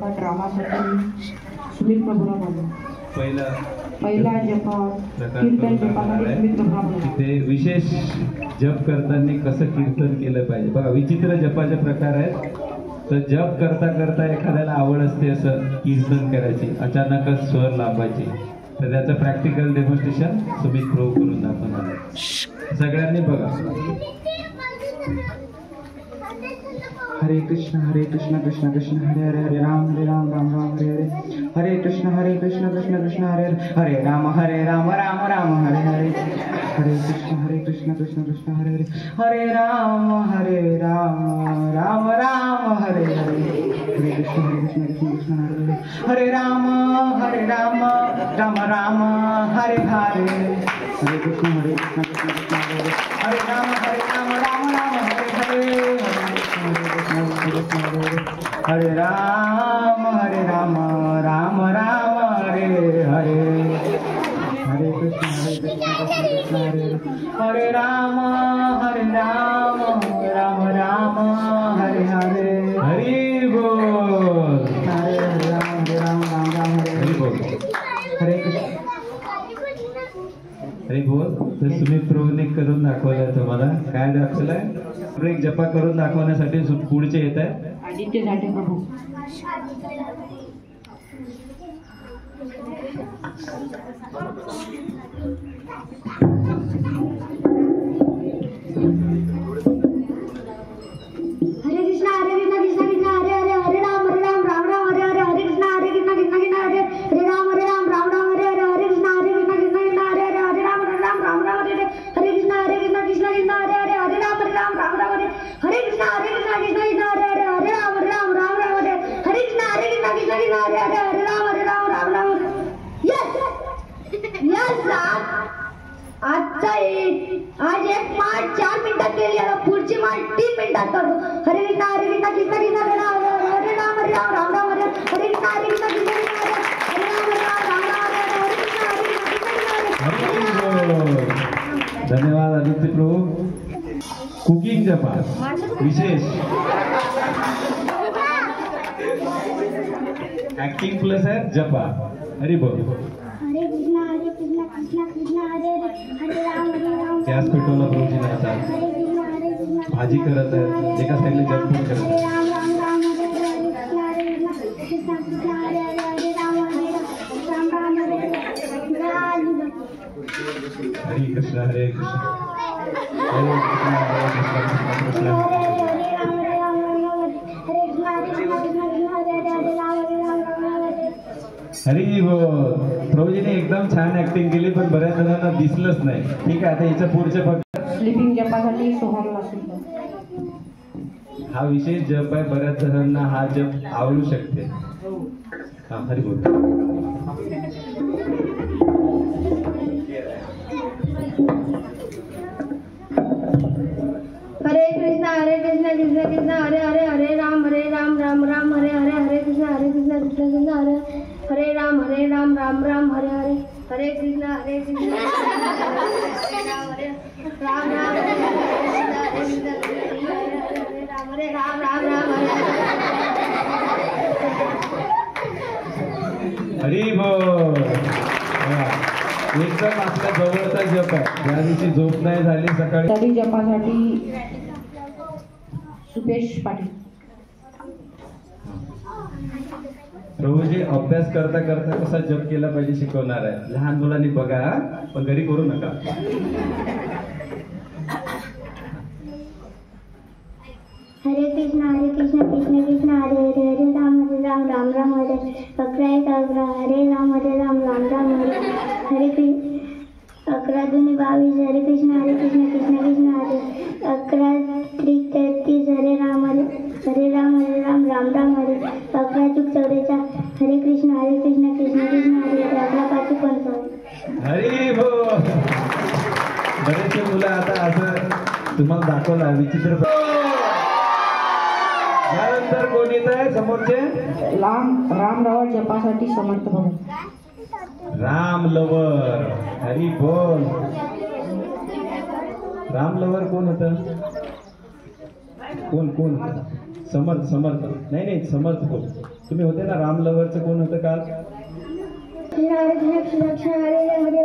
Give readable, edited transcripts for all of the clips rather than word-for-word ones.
जपात रामासाठी सुमित प्रभूला बोलू. पहिला जप कीर्तन जपासाठी सुमित प्रभूला बोलू. तिथे विशेष जप करताना कसं कीर्तन केलं पाहिजे बघा. विचित्र जपाचे प्रकार आहेत. तर जप करता करता एखाद्याला आवड असते असं कीर्तन करायची, अचानकच स्वर लांबायची. तर त्याचं प्रॅक्टिकल डेमॉन्स्ट्रेशन सुमित प्रभू करून दाखवणार आहे. सगळ्यांनी बघा. हरे कृष्ण कृष्ण कृष्ण हरे हरे हरे राम राम राम हरे हरे. हरे कृष्ण कृष्ण कृष्ण हरे हरे राम राम राम हरे हरे. हरे कृष्ण कृष्ण हरे हरे. हरे राम राम राम हरे हरे. हरे कृष्ण कृष्ण हरे हरे. हरे राम राम राम हरे हरे. हरे कृष्ण कृष्ण हरे हरे. हरे राम राम राम हरे हरे. हरे राम राम राम हरे हरे. हरे कृष्ण कृष्ण हरे हरे. हरे राम राम राम हरे हरे. हरी बोल. हरे राम राम राम हरे बोल. हरे कृष्ण. हरी बोल. तर सुमित प्रभूने करून दाखवलंय. तुम्हाला काय दाखवलंय? एक जपा करून दाखवण्यासाठी पुढचे येत आहे आदित्य झाटे प्रभू. हरे कृष्ण कृष्ण कृष्ण हरे हरे. हरे राम राम राम हरे हरे. हरे कृष्ण कृष्ण कृष्ण हरे हरे राम राम राम हरे हरे. हरे कृष्ण कृष्ण कृष्ण हरे हरे. हरे राम राम राम हरे हरे. हरे कृष्ण कृष्ण कृष्ण हरे हरे. हरे राम राम राम हरे. हरे कृष्ण कृष्ण कृष्ण हरे हरे. हरे राम राम हरे. हरे कृष्ण कृष्ण कृष्ण हरे हरे. हरे राम राम हरे. यस आजचा आज एक पाठ 4 मिनिटात केली. आता पुढची पाठ 3 मिनिटात करतो. हरे कृष्ण कृष्ण कृष्ण हरे राम राम राम हरे. हरे कृष्ण कृष्ण कृष्ण हरे. हरे राम राम हरे. हरे कृष्ण कृष्ण कृष्ण. धन्यवाद आदित्य प्रभू. कुकिंग जपा विशेष ऍक्टिंग प्लस आहे जपा. हरी बोल. हरे कृष्ण कृष्ण कृष्ण हरे हरे. हरे राम गॅस पेटवला प्रभूजीला आता हरे कृष्ण भाजी करत आहेत. एका साईडला जप पण करत आहेत. राम राम हरे. हरे कृष्ण कृष्ण हरे हरे. हरे राम राम हरे. हरे कृष्ण हरे कृष्ण. हरे कृष्ण कृष्ण हरी बोल. प्रभूजीने एकदम छान ऍक्टिंग केली पण बऱ्याच जणांना दिसलंच नाही. ठीक आहे. आता याच्या पुढचे फक्त स्लीपिंग जपासाठी सोहम वासिक. हा विशेष जप आहे. बऱ्याच जणांना हा जप आवडू शकते. हा हरी बोल. हरे कृष्ण कृष्ण कृष्ण हरे हरे. हरे राम राम राम हरे हरे. हरे कृष्ण कृष्ण कृष्ण हरे. हरे राम राम राम हरे हरे. हरे कृष्ण कृष्ण राम राम हरे. हरे राम राम हरे. हरी बोल. एकदम आपल्या जवळचा जप आहे. ज्या दिवशी झोप नाही झाली सकाळी. तरी जपासाठी सुपेश पाटील. प्रभूजी अभ्यास करता करता कसा जप केला पाहिजे शिकवणार आहे. लहान मुलांनी बघा पण घरी करू नका. हरे कृष्ण कृष्ण कृष्ण हरे हरे. हरे राम राम हरे. अकरा हरे राम राम राम हरे. हरे कृष्ण 11-22 हरे कृष्ण कृष्ण कृष्ण हरे. 11-33 हरे राम राम राम हरे. 11-44 हरे कृष्ण कृष्ण कृष्ण हरे. 11-55 हरी बोल. बरेचसे मुलं आता असं तुम्हाला दाखवला विचित्र. यानंतर कोण येत आहे समोरचे? राम लवर जपासाठी समर्थ भवन. राम लवर. हरी बोल. राम लवर कोण होतं? कोण समर्थ. नाही समर्थ कोण? तुम्ही होते ना राम लवरचं कोण होतं काल? हरे कृष्ण हरे हरे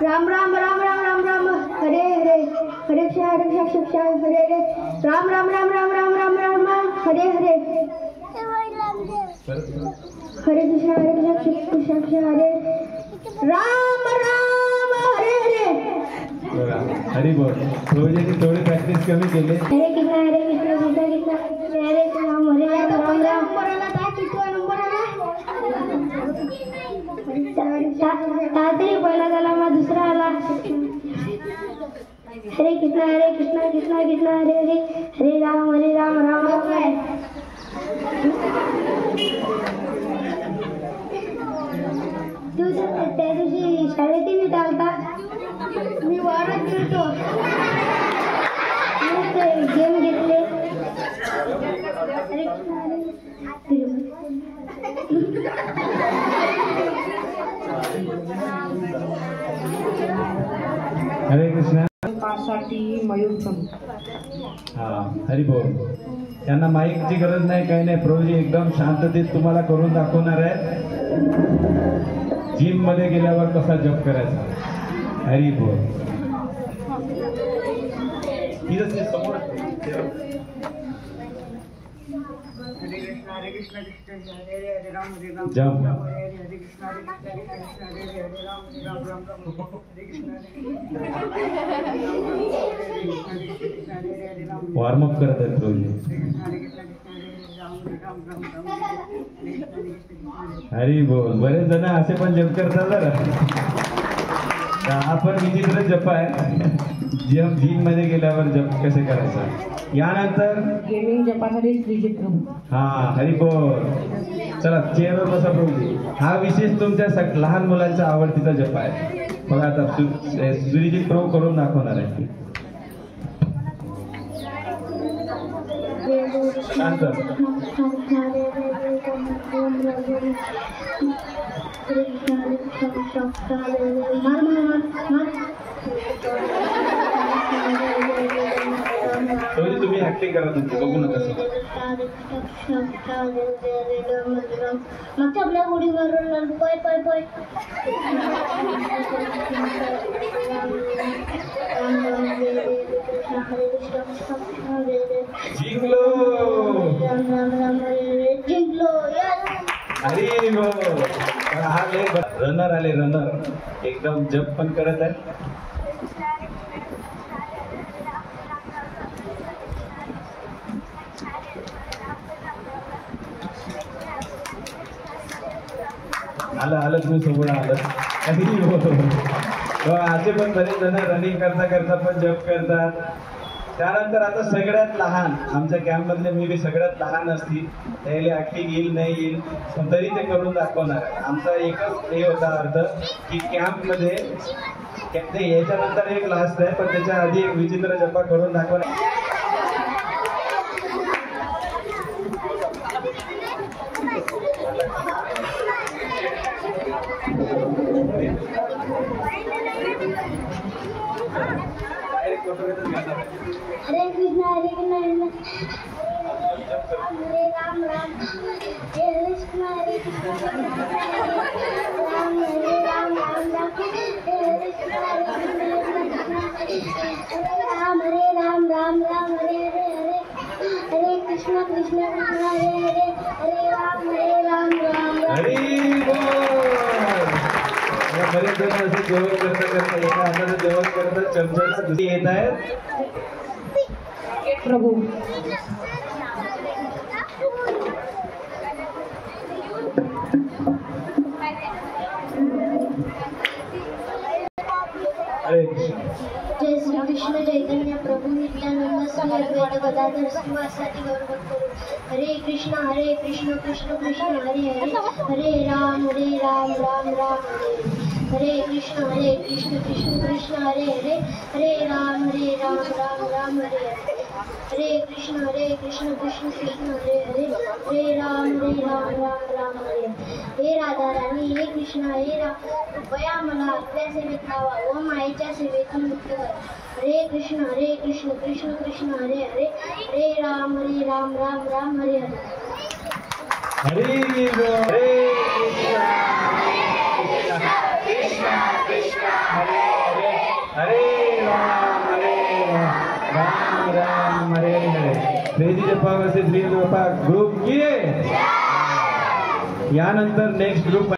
राम राम राम राम राम राम हरे हरे हरे कृष्ण हरे हरे राम राम राम राम राम राम राम हरे हरे हरे कृष्ण हरे राम राम हरे हरे. हरी बोल. रोजाची थोडी प्रॅक्टिस कमी केली. हरे कृष्ण हरे राम राम राम तातरी पहिला झाला मग दुसरा आला. हरे कृष्ण कृष्ण कृष्ण हरे हरे हरे राम राम काय तू त्या दिवशी शाळेत मी चालता मी वारात खेळतो गेम घेतले. हरे कृष्ण. पाठसाठी मयूर हा हरी बोल. त्यांना माईकची गरज नाही, काही नाही. प्रभूजी एकदम शांततेत तुम्हाला करून दाखवणार आहे जिम मध्ये गेल्यावर कसा जप करायचा. हरी बोल. समोर जप वॉर्मअप करत आहेत प्रभूजी. हरी बोल. बरेच जण असे पण जप करतात जरा. हा पण विचित्र जप आहे. जिम मध्ये गेल्यावर जप कसे करायचा. यानंतर गेमिंग जपासाठी श्रीजित प्रभू. हा हरी बोल. चला चेअरवर बसा प्रभूजी. हा विशेष तुमच्या लहान मुलांचा आवडतीचा जप आहे. बघा आता श्रीजित प्रभू करून दाखवणार आहे. शांत. तुम्ही ऍक्टिंग करा तुमची, बघू नका. मागच्या आपल्या उडीवरून पय पय पय जिंकलो. जिंकलो. अरे हा रनर आले. रनर एकदम जप पण करत आहे. आलं तुम्ही सोबत आलं. असे पण बरेच जण रनिंग करता करता पण जप करतात. त्यानंतर आता सगळ्यात लहान आमच्या कॅम्प मधले मी सगळ्यात लहान असतील त्याला ऍक्टिंग येईल नाही येईल पण तरी ते करून दाखवणार. आमचा एकच हे होता अर्थ की कॅम्प मध्ये याच्यानंतर एक लास्ट आहे पण त्याच्या आधी एक विचित्र जपा करून दाखवणार. हरे कृष्ण हरे राम राम हरे कृष्ण हरे कृष्ण राम हरे राम राम राम हरे कृष्ण राम हरे राम राम राम हरे हरे हरे हरे कृष्ण कृष्ण कृष्ण हरे हरे हरे राम राम राम. हरी बोल. बरेच जण असे जेवण करता करता एका हाताने जेवण करतात चमच्याला दुसरी येत आहेत प्रभू. हरे जय श्री कृष्ण चैतन्य प्रभु नित्यानंद श्री अद्वैत गदाधर श्रीवासादि गौरभक्तों. हरे कृष्ण कृष्ण कृष्ण हरे हरे हरे राम राम राम हरे कृष्ण कृष्ण कृष्ण हरे हरे हरे राम राम राम हरे हरे कृष्ण कृष्ण कृष्ण हरे हरे हरे राम राम हरे. हे राधा राणी हे कृष्ण हे राम कृपया मला आपल्या सेवेत लावा व मायेच्या सेवेतून मुक्त कर. हरे कृष्ण कृष्ण कृष्ण हरे हरे हरे राम राम राम हरे हरे. हरी बोल. हरे कृष्णा हरे हरे हरे राम राम हरे हरे. श्रीजी जपा वर्सेस श्री जपा ग्रुप की. यानंतर नेक्स्ट ग्रुप